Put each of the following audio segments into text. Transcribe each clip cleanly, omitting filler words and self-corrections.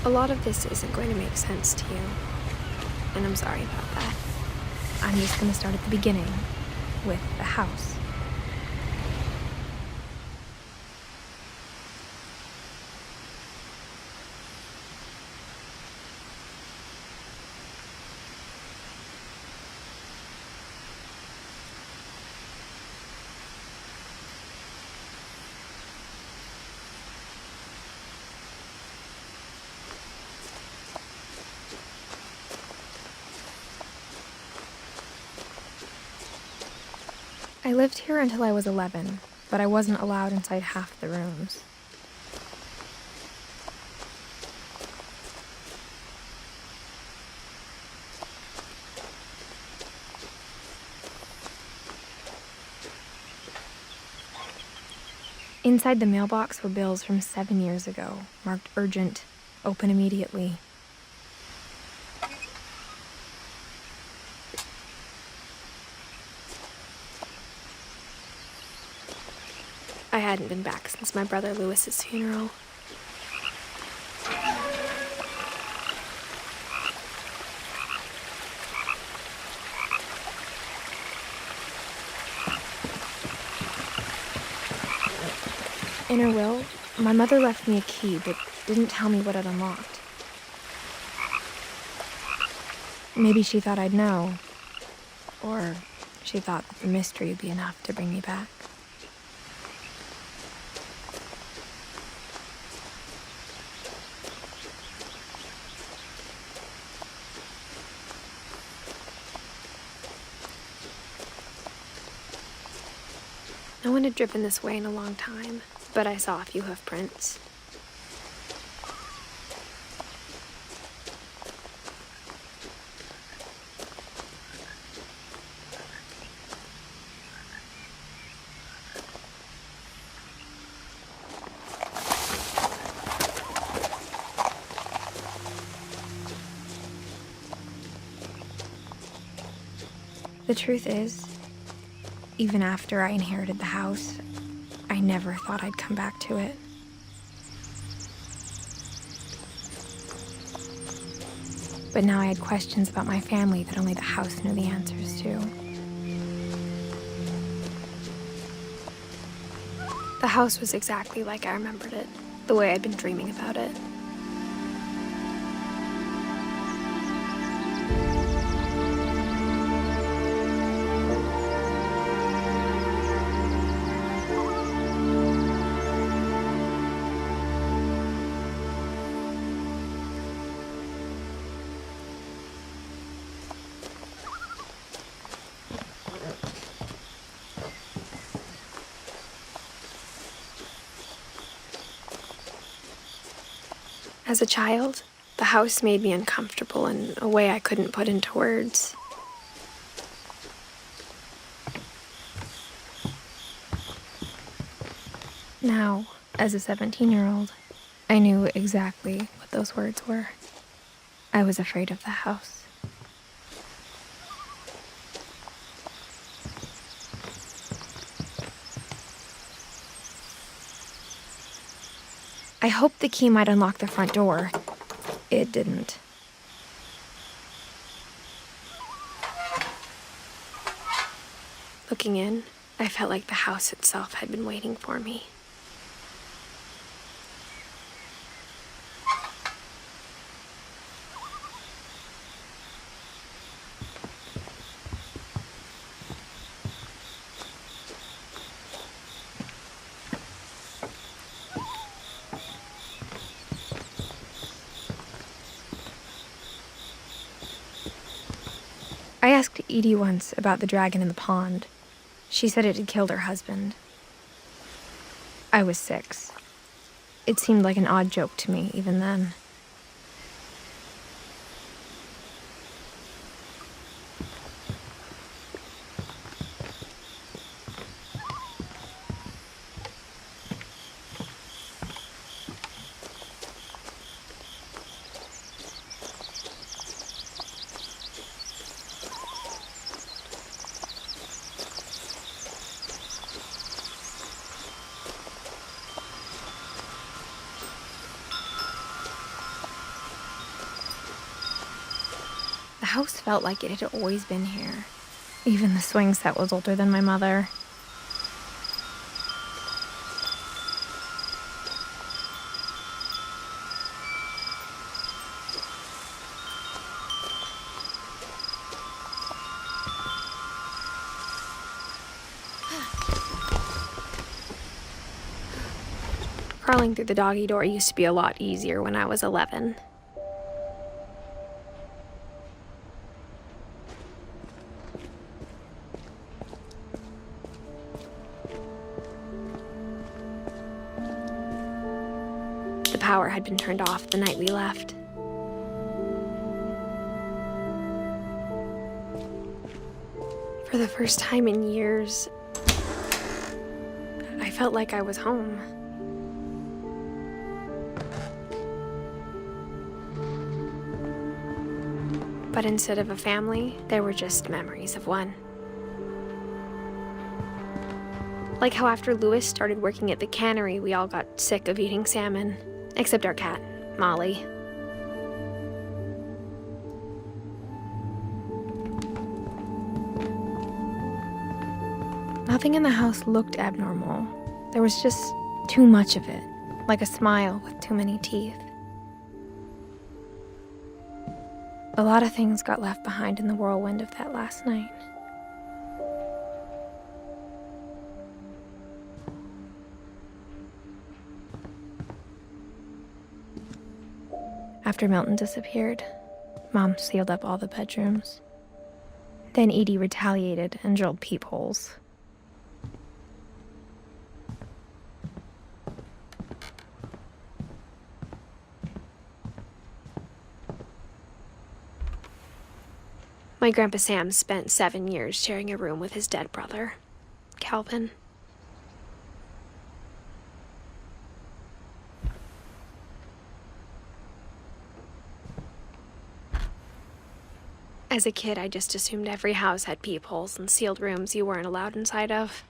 A lot of this isn't going to make sense to you, and I'm sorry about that. I'm just going to start at the beginning, with the house. I lived here until I was 11, but I wasn't allowed inside half the rooms. Inside the mailbox were bills from 7 years ago, marked urgent, open immediately. I hadn't been back since my brother Lewis's funeral. In her will, my mother left me a key but didn't tell me what it unlocked. Maybe she thought I'd know, or she thought that the mystery would be enough to bring me back. No one had driven this way in a long time, but I saw a few hoof prints. The truth is, even after I inherited the house, I never thought I'd come back to it. But now I had questions about my family that only the house knew the answers to. The house was exactly like I remembered it, the way I'd been dreaming about it. As a child, the house made me uncomfortable in a way I couldn't put into words. Now, as a 17-year-old, I knew exactly what those words were. I was afraid of the house. I hoped the key might unlock the front door. It didn't. Looking in, I felt like the house itself had been waiting for me. I asked Edie once about the dragon in the pond. She said it had killed her husband. I was 6. It seemed like an odd joke to me even then. house felt like it had always been here. Even the swing set was older than my mother. Crawling through the doggy door used to be a lot easier when I was 11. The power had been turned off the night we left. For the first time in years, I felt like I was home. But instead of a family, there were just memories of one. Like how after Lewis started working at the cannery, we all got sick of eating salmon, except our cat, Molly. Nothing in the house looked abnormal. There was just too much of it, like a smile with too many teeth. A lot of things got left behind in the whirlwind of that last night. After Milton disappeared, Mom sealed up all the bedrooms. Then Edie retaliated and drilled peepholes. My Grandpa Sam spent 7 years sharing a room with his dead brother, Calvin. As a kid, I just assumed every house had peepholes and sealed rooms you weren't allowed inside of.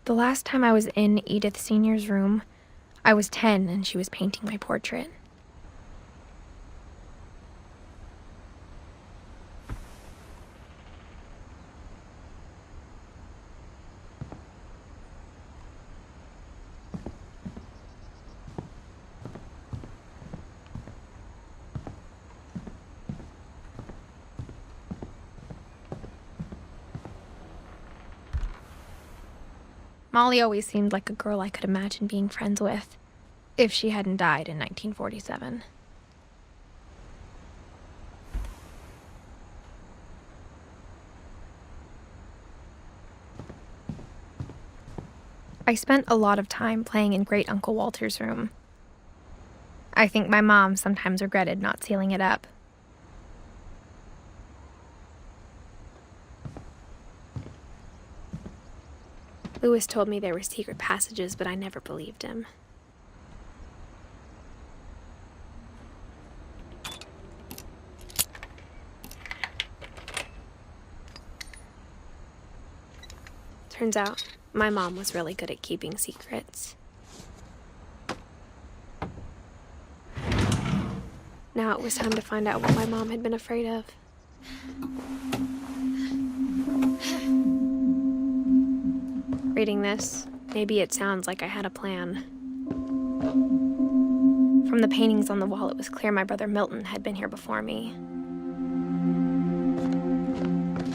The last time I was in Edith Sr.'s room, I was 10 and she was painting my portrait. Molly always seemed like a girl I could imagine being friends with, if she hadn't died in 1947. I spent a lot of time playing in Great Uncle Walter's room. I think my mom sometimes regretted not sealing it up. Lewis told me there were secret passages, but I never believed him. Turns out, my mom was really good at keeping secrets. Now it was time to find out what my mom had been afraid of. Reading this, maybe it sounds like I had a plan. From the paintings on the wall, it was clear my brother Milton had been here before me.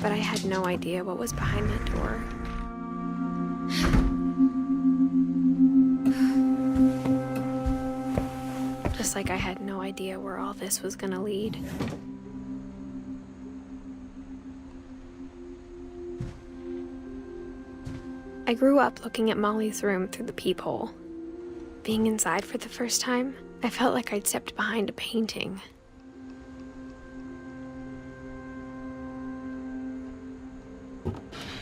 But I had no idea what was behind that door. Just like I had no idea where all this was gonna lead. I grew up looking at Molly's room through the peephole. Being inside for the first time, I felt like I'd stepped behind a painting.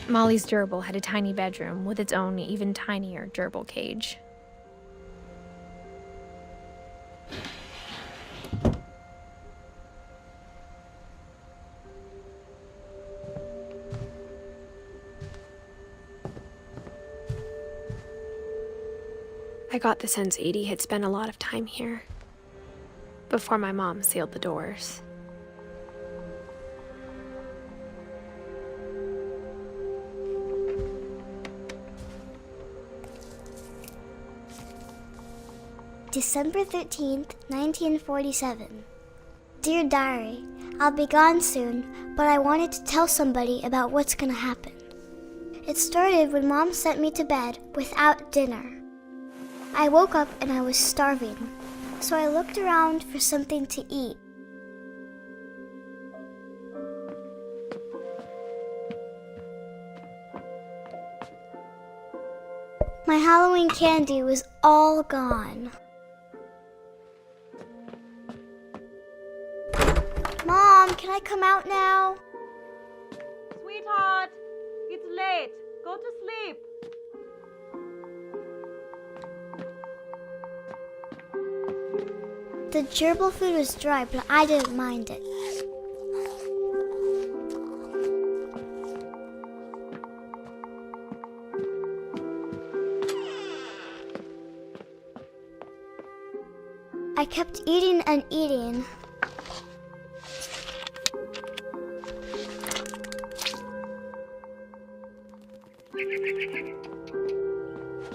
Molly's gerbil had a tiny bedroom with its own even tinier gerbil cage. I got the sense Edie had spent a lot of time here before my mom sealed the doors. December 13th, 1947. Dear Diary, I'll be gone soon, but I wanted to tell somebody about what's gonna happen. It started when Mom sent me to bed without dinner. I woke up and I was starving, so I looked around for something to eat. My Halloween candy was all gone. Mom, can I come out now? Sweetheart, it's late. Go to sleep. The gerbil food was dry, but I didn't mind it. I kept eating and eating.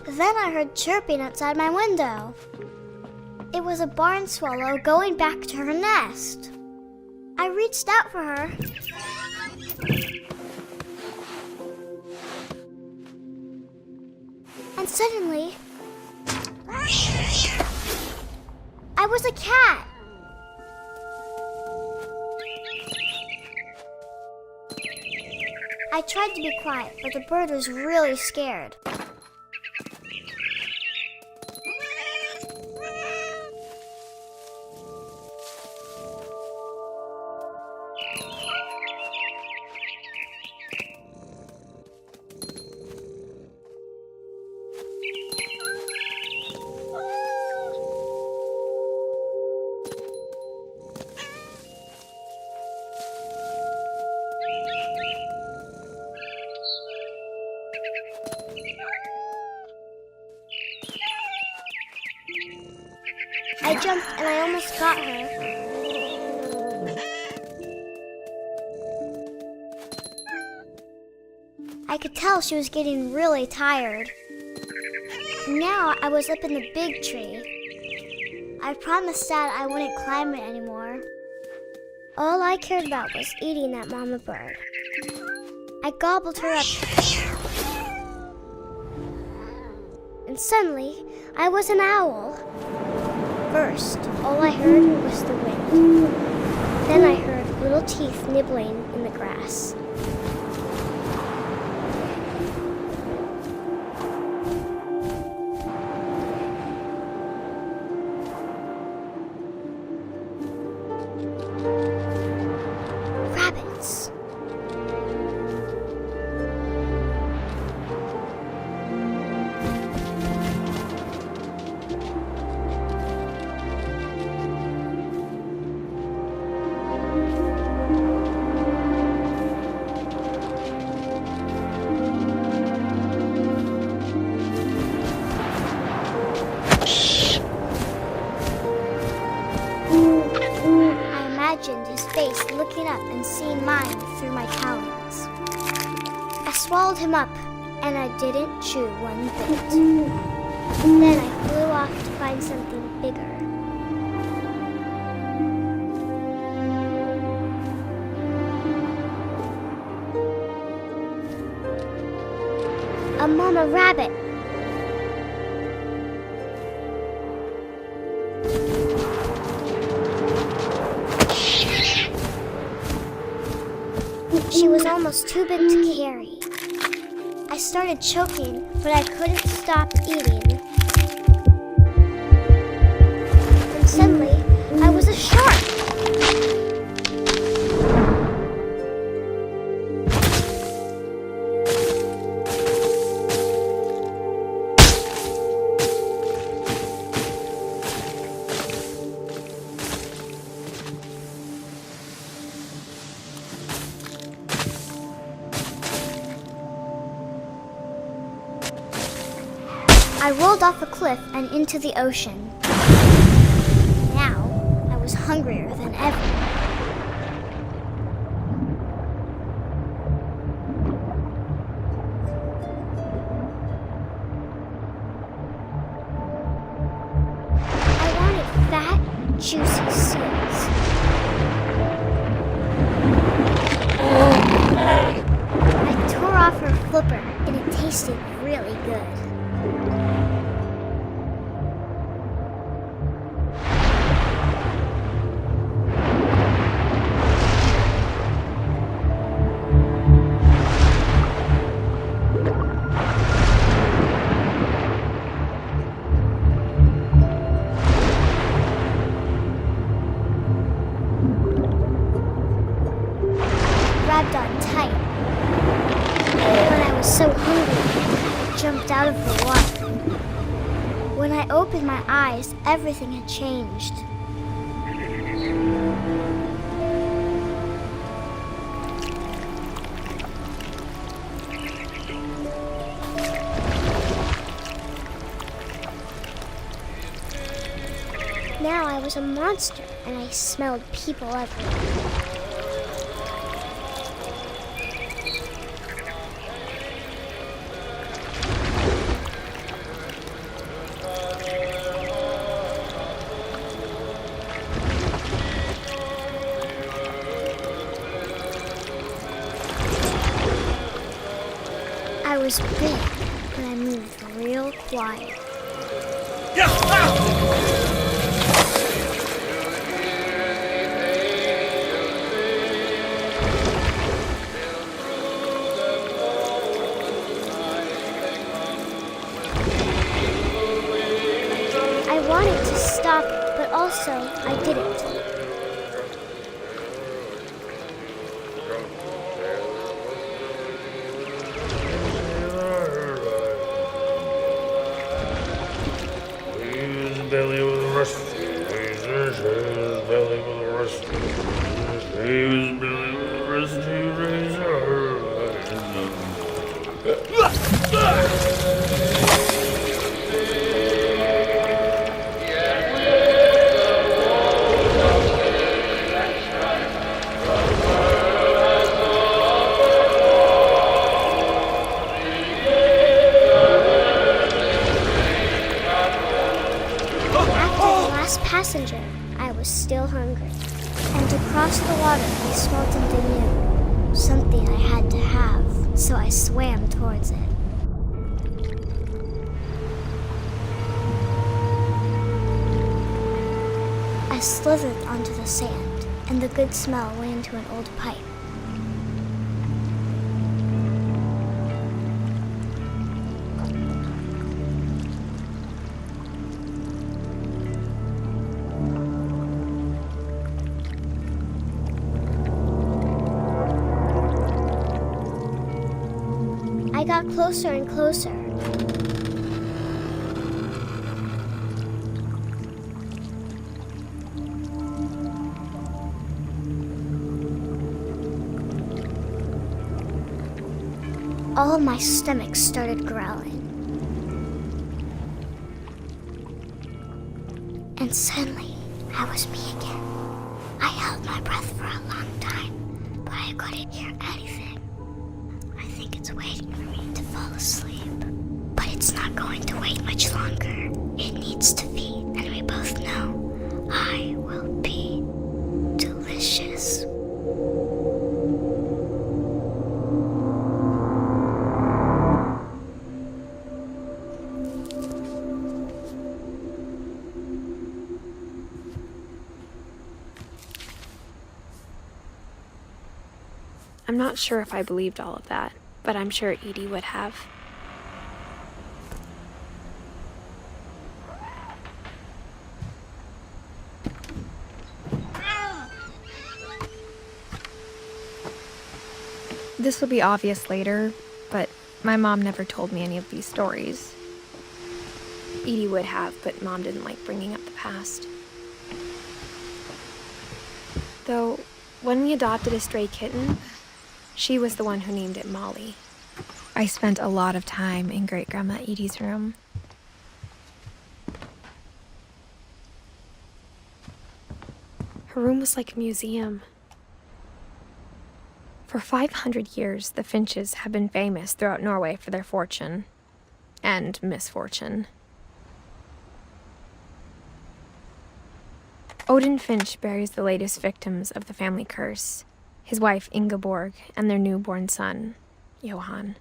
Then I heard chirping outside my window. It was a barn swallow going back to her nest. I reached out for her. And suddenly, I was a cat. I tried to be quiet, but the bird was really scared. I jumped and I almost got her. I could tell she was getting really tired. Now I was up in the big tree. I promised Dad I wouldn't climb it anymore. All I cared about was eating that mama bird. I gobbled her up. And suddenly, I was an owl. First, all I heard was the wind. Then I heard little teeth nibbling in the grass. Rabbits. His face looking up and seeing mine through my talons. I swallowed him up, and I didn't chew one bit. Then I flew off to find something bigger. A mama rabbit. She was almost too big to carry. I started choking, but I couldn't stop eating. And suddenly, I was a shark. I rolled off a cliff and into the ocean. Now, I was hungrier than ever. I wanted fat, juicy seals. I tore off her flipper, and it tasted really good. Grabbed on tight. When I was so hungry, I jumped out of the water. When I opened my eyes, everything had changed. Now I was a monster, and I smelled people everywhere. I was big, but I moved real quiet. I wanted to stop, but also I didn't. Belly with a rusty razor, his belly with a rusty razor, his belly with a rusty razor. Passenger, I was still hungry. And across the water, I smelled something new. Something I had to have, so I swam towards it. I slithered onto the sand, and the good smell went into an old pipe. I got closer and closer. All of my stomach started growling. And suddenly, I was me again. I held my breath for a long time, but I couldn't hear anything. I think it's waiting for me to fall asleep. But it's not going to wait much longer. It needs to feed, and we both know I will be delicious. I'm not sure if I believed all of that, but I'm sure Edie would have. This will be obvious later, but my mom never told me any of these stories. Edie would have, but Mom didn't like bringing up the past. Though, when we adopted a stray kitten, she was the one who named it Molly. I spent a lot of time in Great-Grandma Edie's room. Her room was like a museum. For 500 years, the Finches have been famous throughout Norway for their fortune and misfortune. Odin Finch buries the latest victims of the family curse, his wife Ingeborg and their newborn son, Johan.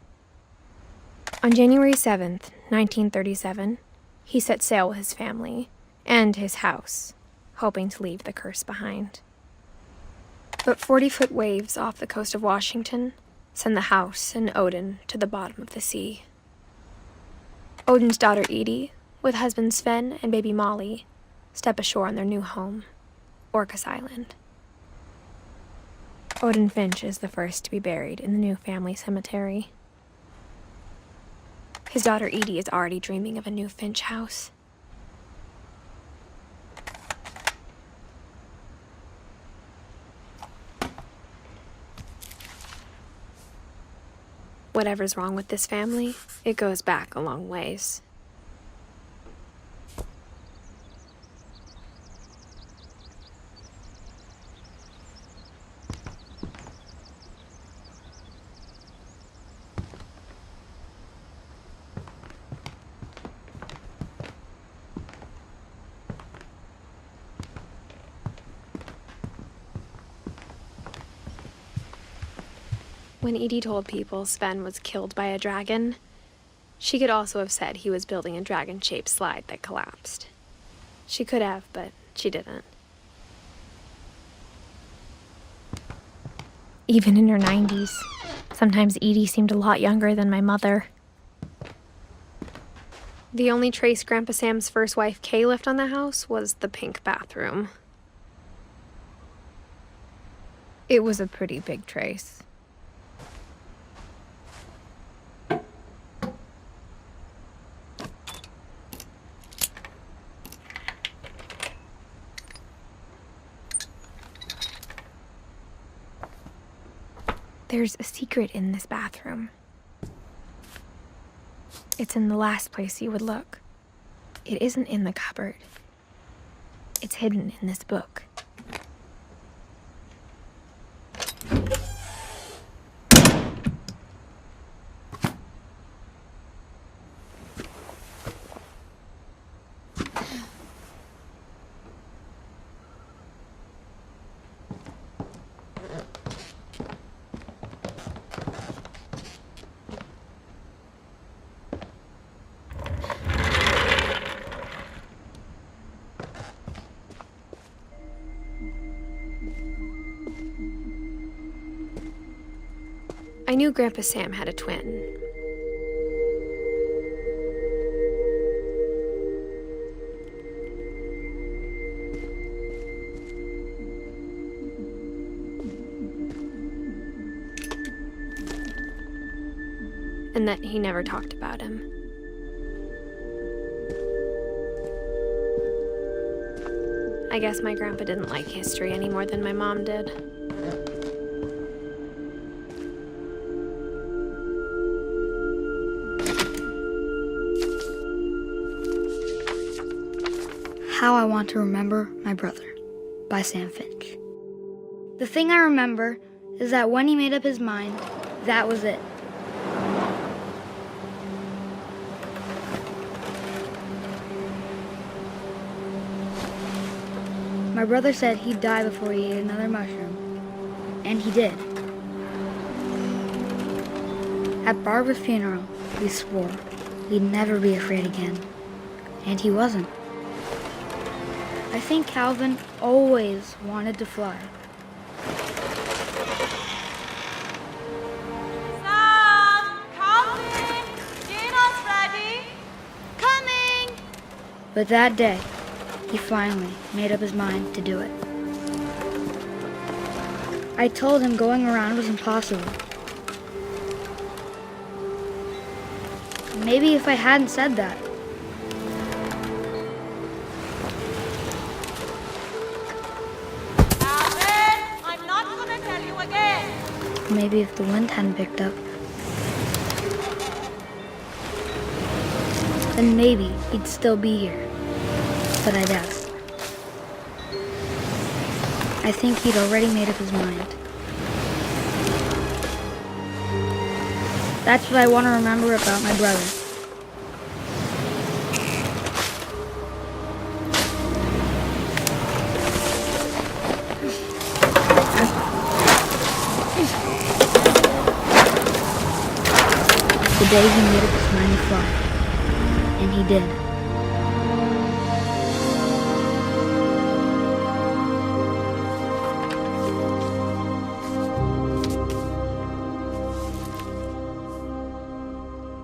On January 7th, 1937, he set sail with his family and his house, hoping to leave the curse behind. But 40-foot waves off the coast of Washington send the house and Odin to the bottom of the sea. Odin's daughter Edie, with husband Sven and baby Molly, step ashore on their new home, Orcas Island. Odin Finch is the first to be buried in the new family cemetery. His daughter Edie is already dreaming of a new Finch house. Whatever's wrong with this family, it goes back a long ways. When Edie told people Sven was killed by a dragon, she could also have said he was building a dragon-shaped slide that collapsed. She could have, but she didn't. Even in her 90s, sometimes Edie seemed a lot younger than my mother. The only trace Grandpa Sam's first wife Kay left on the house was the pink bathroom. It was a pretty big trace. There's a secret in this bathroom. It's in the last place you would look. It isn't in the cupboard. It's hidden in this book. I knew Grandpa Sam had a twin. And that he never talked about him. I guess my grandpa didn't like history any more than my mom did. How I Want to Remember My Brother by Sam Finch. The thing I remember is that when he made up his mind, that was it. My brother said he'd die before he ate another mushroom, and he did. At Barbara's funeral, he swore he'd never be afraid again, and he wasn't. I think Calvin always wanted to fly. Sam! Calvin! Dinner's ready! Coming! But that day, he finally made up his mind to do it. I told him going around was impossible. Maybe if I hadn't said that, maybe if the wind hadn't picked up, then maybe he'd still be here. But I doubt it. I think he'd already made up his mind. That's what I want to remember about my brother. The day he made up his mind to fly. And he did.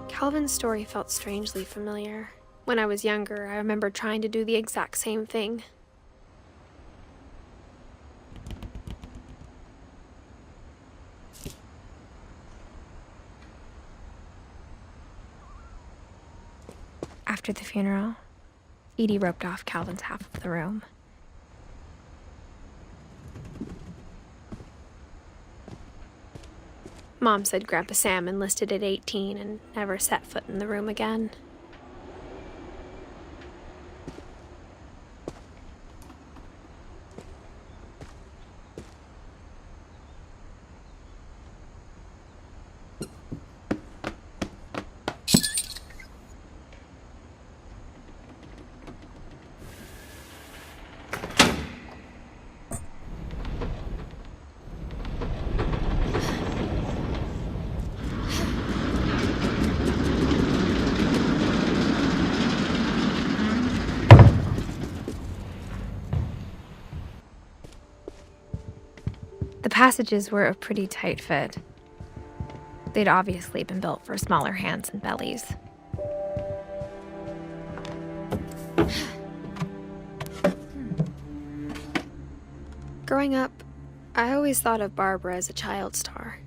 Calvin's story felt strangely familiar. When I was younger, I remember trying to do the exact same thing. After the funeral, Edie roped off Calvin's half of the room. Mom said Grandpa Sam enlisted at 18 and never set foot in the room again. The passages were a pretty tight fit. They'd obviously been built for smaller hands and bellies. Growing up, I always thought of Barbara as a child star.